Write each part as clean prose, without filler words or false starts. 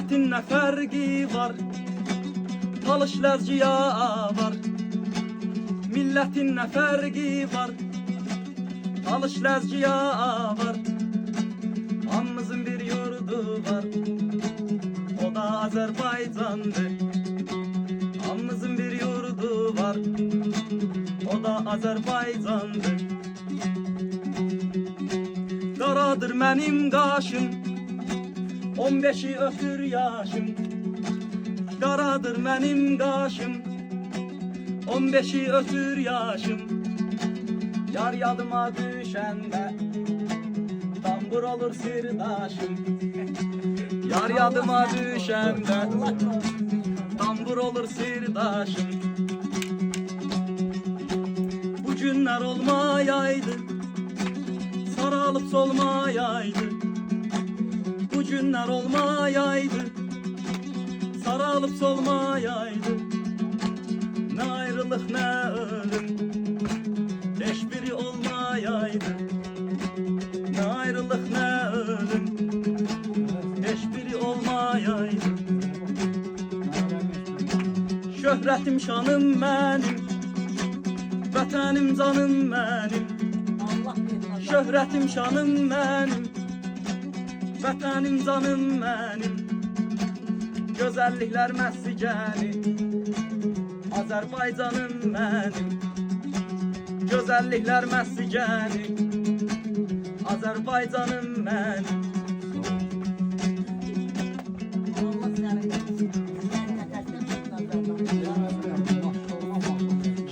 Milletin ne fergi var, talış lezciya var. Milletin ne fergi var, talış lezciya var. Hamımızın bir yurdu var, o da Azerbaycan'dır. Hamımızın bir yurdu var, o da Azerbaycan'dır. Qaradır mənim qaşım, 15'i ötür yaşım. Qaradır mənim qaşım, 15'i ötür yaşım. Yar yadıma düşəndə tambur olur sirdaşım. Yar yadıma düşəndə tambur olur sirdaşım. Bu günlər olmayaydı, saralıp solmayaydı. Bu günler olmayaydı, saralıp solmayaydı. Ne ayrılık ne ölüm, hiçbiri olmayaydı. Ne ayrılık ne ölüm, hiçbiri olmayaydı. Şöhretim şanım benim, vatanım canım benim. Şöhretim şanım benim, vatanım canım benim. Güzellikler mesceni, Azerbaycanım benim. Güzellikler mesceni, Azerbaycanım benim.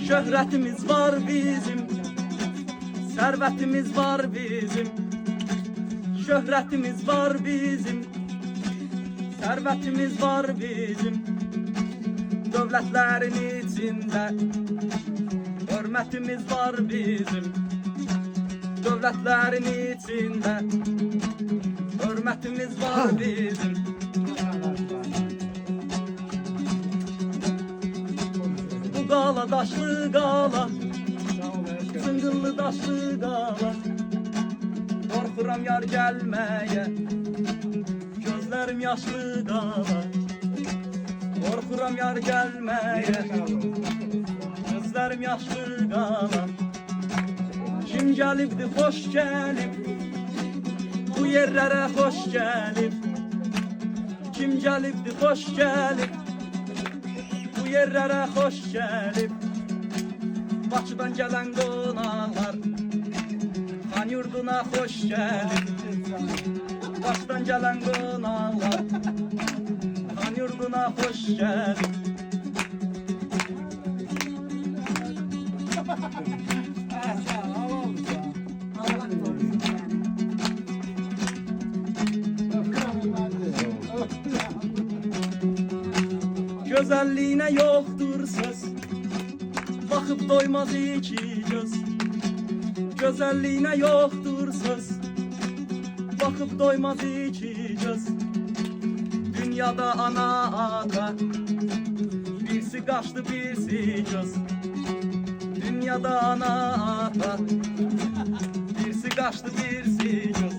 Şöhretimiz var bizim, servetimiz var bizim. Şöhretimiz var bizim, servetimiz var bizim. Dövlətlərin içində hörmətimiz var bizim. Dövlətlərin içində hörmətimiz var bizim. Bu qala daşlı qala, sıngıllı daşlı qala. Qorxuram yar gəlməyə, gözlərim yaşlı qala. Qorxuram yar gəlməyə, gözlərim yaşlı qala. Kim gəlibdi, xoş gəlib, bu yerlərə xoş gəlib. Kim gəlibdi, xoş gəlib, bu yerlərə xoş gəlib. Bakıdan gələn qonaqlar xan yurduna xoş gəlib. Bakıdan gələn qonaqlar xan yurduna xoş gəlib. Gözəlliyinə yoxdur söz, baxıb doymaz iki göz. Gözəlliyinə yoxdur söz, baxıb doymaz iki göz. Dünyada ana ata, birisi qaçdı birisi göz. Dünyada ana ata, birisi qaçdı birisi göz.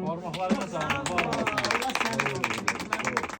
Parmaklarına sağlık.